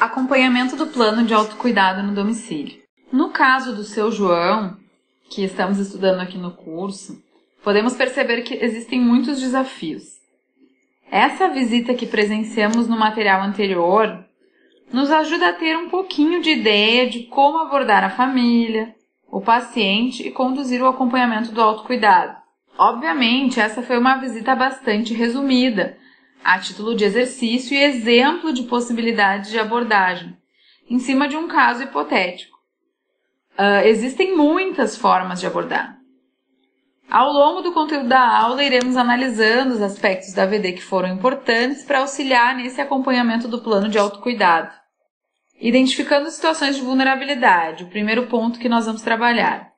Acompanhamento do plano de autocuidado no domicílio. No caso do seu João, que estamos estudando aqui no curso, podemos perceber que existem muitos desafios. Essa visita que presenciamos no material anterior nos ajuda a ter um pouquinho de ideia de como abordar a família, o paciente e conduzir o acompanhamento do autocuidado. Obviamente, essa foi uma visita bastante resumida, a título de exercício e exemplo de possibilidades de abordagem, em cima de um caso hipotético. Existem muitas formas de abordar. Ao longo do conteúdo da aula, iremos analisando os aspectos da VD que foram importantes para auxiliar nesse acompanhamento do plano de autocuidado. Identificando situações de vulnerabilidade, o primeiro ponto que nós vamos trabalhar.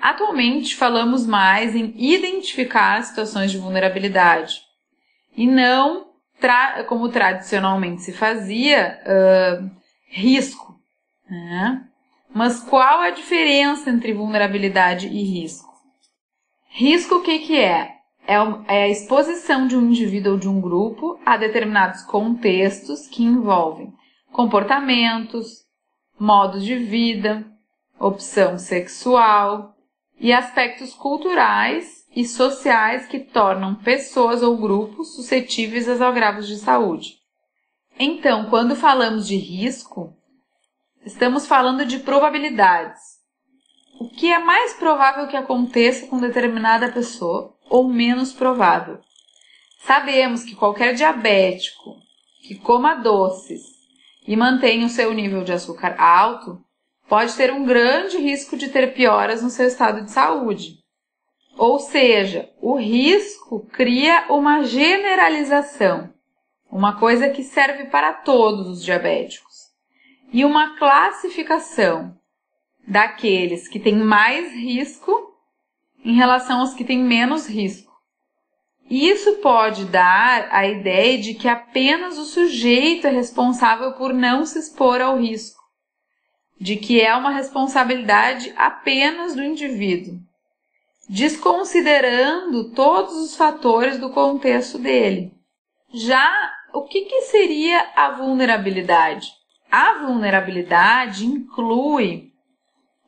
Atualmente, falamos mais em identificar situações de vulnerabilidade e não, como tradicionalmente se fazia, risco, né? Mas qual a diferença entre vulnerabilidade e risco? Risco o que é? É a exposição de um indivíduo ou de um grupo a determinados contextos que envolvem comportamentos, modos de vida, opção sexual e aspectos culturais e sociais que tornam pessoas ou grupos suscetíveis aos agravos de saúde. Então, quando falamos de risco, estamos falando de probabilidades. O que é mais provável que aconteça com determinada pessoa ou menos provável? Sabemos que qualquer diabético que coma doces e mantenha o seu nível de açúcar alto pode ter um grande risco de ter pioras no seu estado de saúde. Ou seja, o risco cria uma generalização, uma coisa que serve para todos os diabéticos, e uma classificação daqueles que têm mais risco em relação aos que têm menos risco. Isso pode dar a ideia de que apenas o sujeito é responsável por não se expor ao risco, de que é uma responsabilidade apenas do indivíduo, desconsiderando todos os fatores do contexto dele. Já o que seria a vulnerabilidade? A vulnerabilidade inclui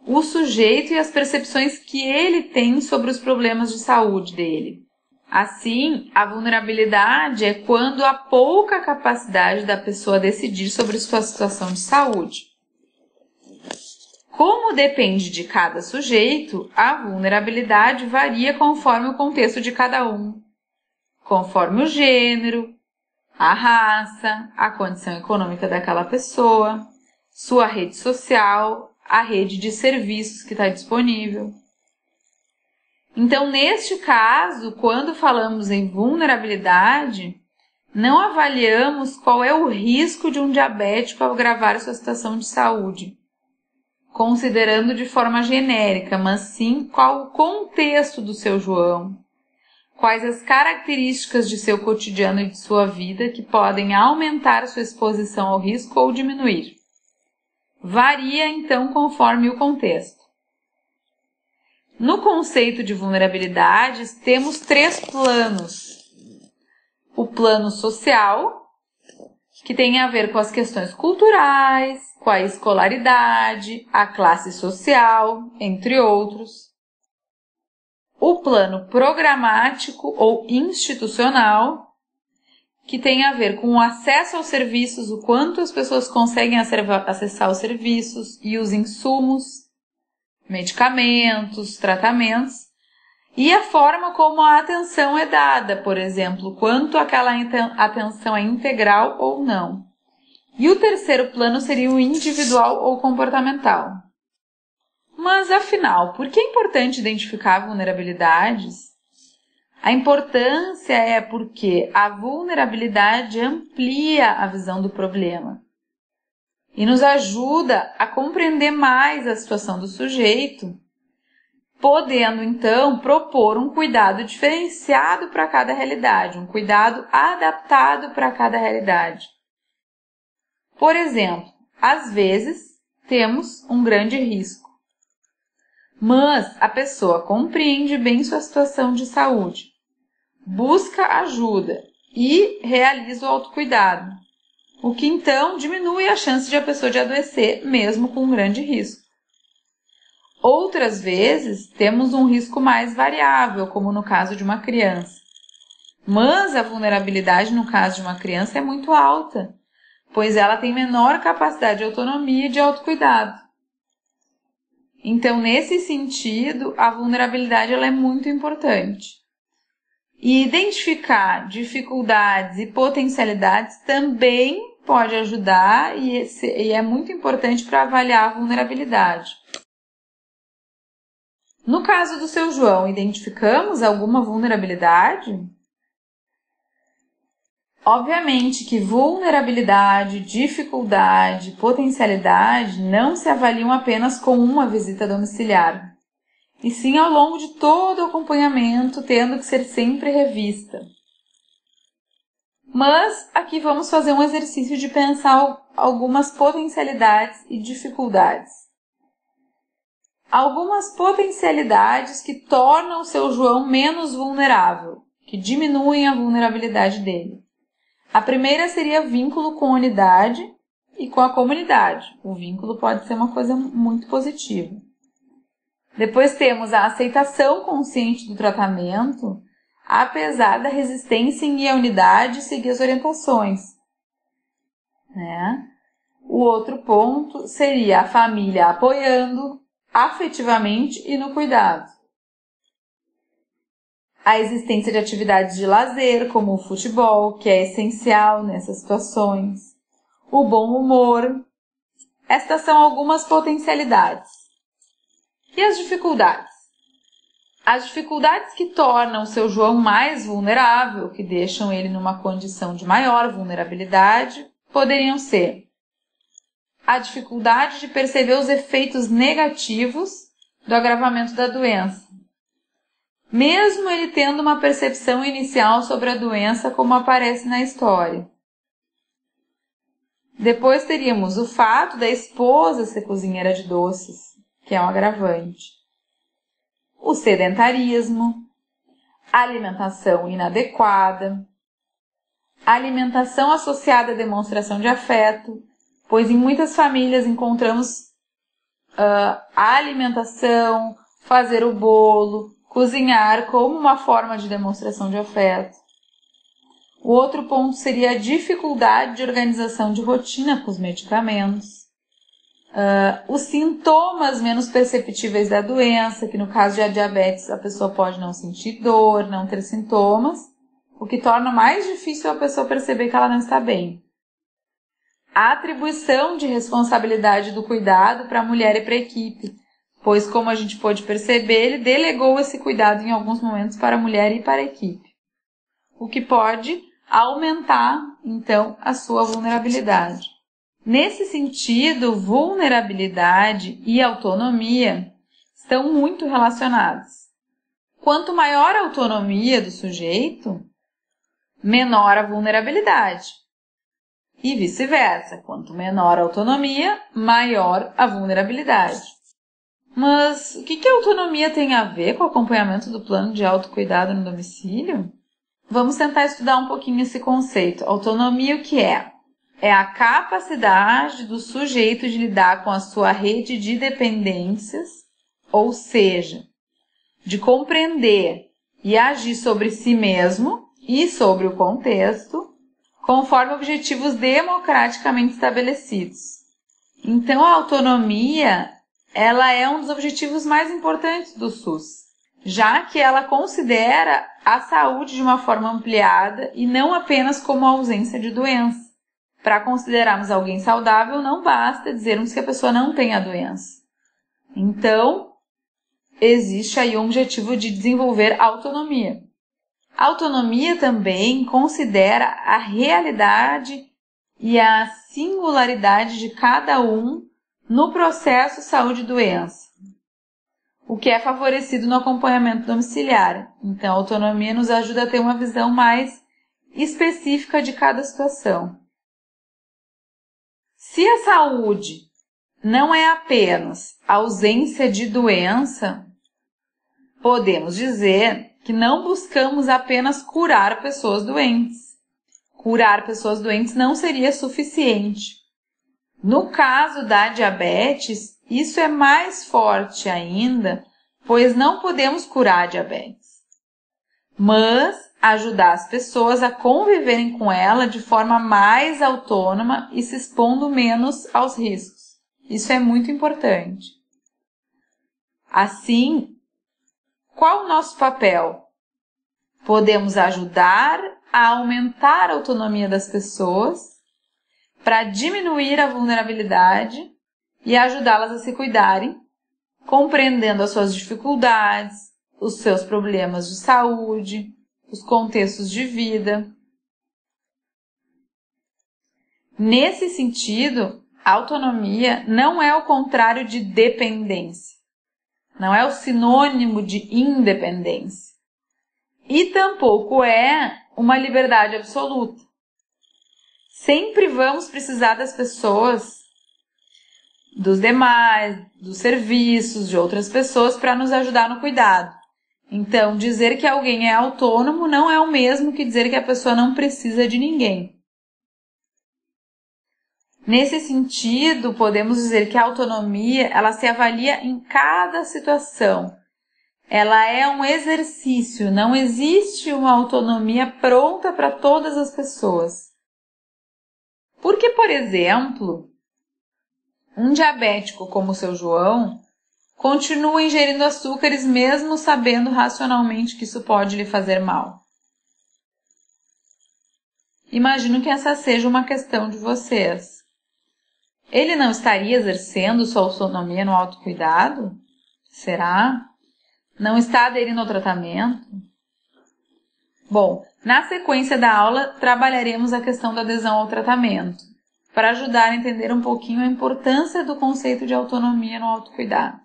o sujeito e as percepções que ele tem sobre os problemas de saúde dele. Assim, a vulnerabilidade é quando há pouca capacidade da pessoa decidir sobre sua situação de saúde. Como depende de cada sujeito, a vulnerabilidade varia conforme o contexto de cada um, conforme o gênero, a raça, a condição econômica daquela pessoa, sua rede social, a rede de serviços que está disponível. Então, neste caso, quando falamos em vulnerabilidade, não avaliamos qual é o risco de um diabético ao agravar sua situação de saúde, considerando de forma genérica, mas sim qual o contexto do seu João, quais as características de seu cotidiano e de sua vida que podem aumentar sua exposição ao risco ou diminuir. Varia, então, conforme o contexto. No conceito de vulnerabilidades, temos 3 planos. O plano social, que tem a ver com as questões culturais, com a escolaridade, a classe social, entre outros. O plano programático ou institucional, que tem a ver com o acesso aos serviços, o quanto as pessoas conseguem acessar os serviços e os insumos, medicamentos, tratamentos, e a forma como a atenção é dada, por exemplo, quanto aquela atenção é integral ou não. E o terceiro plano seria o individual ou comportamental. Mas, afinal, por que é importante identificar vulnerabilidades? A importância é porque a vulnerabilidade amplia a visão do problema e nos ajuda a compreender mais a situação do sujeito, podendo, então, propor um cuidado diferenciado para cada realidade, um cuidado adaptado para cada realidade. Por exemplo, às vezes temos um grande risco, mas a pessoa compreende bem sua situação de saúde, busca ajuda e realiza o autocuidado. o que então diminui a chance de a pessoa de adoecer, mesmo com um grande risco. Outras vezes, temos um risco mais variável, como no caso de uma criança. Mas a vulnerabilidade no caso de uma criança é muito alta, pois ela tem menor capacidade de autonomia e de autocuidado. Então, nesse sentido, a vulnerabilidade ela é muito importante. E identificar dificuldades e potencialidades também pode ajudar e é muito importante para avaliar a vulnerabilidade. No caso do seu João, identificamos alguma vulnerabilidade? Obviamente que vulnerabilidade, dificuldade, potencialidade não se avaliam apenas com uma visita domiciliar, e sim ao longo de todo o acompanhamento, tendo que ser sempre revista. Mas aqui vamos fazer um exercício de pensar algumas potencialidades e dificuldades. Algumas potencialidades que tornam o seu João menos vulnerável, que diminuem a vulnerabilidade dele. A primeira seria vínculo com a unidade e com a comunidade. O vínculo pode ser uma coisa muito positiva. Depois temos a aceitação consciente do tratamento, apesar da resistência em ir à unidade e seguir as orientações. O outro ponto seria a família apoiando afetivamente e no cuidado. A existência de atividades de lazer, como o futebol, que é essencial nessas situações. O bom humor. Estas são algumas potencialidades. E as dificuldades? As dificuldades que tornam o seu João mais vulnerável, que deixam ele numa condição de maior vulnerabilidade, poderiam ser a dificuldade de perceber os efeitos negativos do agravamento da doença, mesmo ele tendo uma percepção inicial sobre a doença como aparece na história. Depois teríamos o fato da esposa ser cozinheira de doces, que é um agravante. O sedentarismo, a alimentação inadequada, a alimentação associada à demonstração de afeto, pois em muitas famílias encontramos a alimentação, fazer o bolo, cozinhar como uma forma de demonstração de afeto. O outro ponto seria a dificuldade de organização de rotina com os medicamentos. Os sintomas menos perceptíveis da doença, que no caso de diabetes a pessoa pode não sentir dor, não ter sintomas, o que torna mais difícil a pessoa perceber que ela não está bem. A atribuição de responsabilidade do cuidado para a mulher e para a equipe, pois, como a gente pôde perceber, ele delegou esse cuidado em alguns momentos para a mulher e para a equipe, o que pode aumentar, então, a sua vulnerabilidade. Nesse sentido, vulnerabilidade e autonomia estão muito relacionadas. Quanto maior a autonomia do sujeito, menor a vulnerabilidade. E vice-versa, quanto menor a autonomia, maior a vulnerabilidade. Mas o que a autonomia tem a ver com o acompanhamento do plano de autocuidado no domicílio? Vamos tentar estudar um pouquinho esse conceito. Autonomia, o que é? É a capacidade do sujeito de lidar com a sua rede de dependências, ou seja, de compreender e agir sobre si mesmo e sobre o contexto, conforme objetivos democraticamente estabelecidos. Então, a autonomia, ela é um dos objetivos mais importantes do SUS, já que ela considera a saúde de uma forma ampliada e não apenas como a ausência de doença. Para considerarmos alguém saudável, não basta dizermos que a pessoa não tem a doença. Então, existe aí um objetivo de desenvolver autonomia. A autonomia também considera a realidade e a singularidade de cada um no processo saúde-doença, o que é favorecido no acompanhamento domiciliar. Então, a autonomia nos ajuda a ter uma visão mais específica de cada situação. Se a saúde não é apenas ausência de doença, podemos dizer que não buscamos apenas curar pessoas doentes. curar pessoas doentes não seria suficiente. No caso da diabetes, isso é mais forte ainda, pois não podemos curar a diabetes, mas ajudar as pessoas a conviverem com ela de forma mais autônoma e se expondo menos aos riscos. Isso é muito importante. Assim, qual o nosso papel? Podemos ajudar a aumentar a autonomia das pessoas para diminuir a vulnerabilidade e ajudá-las a se cuidarem, compreendendo as suas dificuldades, os seus problemas de saúde, os contextos de vida. Nesse sentido, a autonomia não é o contrário de dependência, não é o sinônimo de independência, e tampouco é uma liberdade absoluta. Sempre vamos precisar das pessoas, dos demais, dos serviços, de outras pessoas para nos ajudar no cuidado. Então, dizer que alguém é autônomo não é o mesmo que dizer que a pessoa não precisa de ninguém. Nesse sentido, podemos dizer que a autonomia, ela se avalia em cada situação. Ela é um exercício, não existe uma autonomia pronta para todas as pessoas. Porque, por exemplo, um diabético como o seu João continua ingerindo açúcares mesmo sabendo racionalmente que isso pode lhe fazer mal. Imagino que essa seja uma questão de vocês. Ele não estaria exercendo sua autonomia no autocuidado? Será? Não está aderindo ao tratamento? Bom, na sequência da aula, trabalharemos a questão da adesão ao tratamento, para ajudar a entender um pouquinho a importância do conceito de autonomia no autocuidado.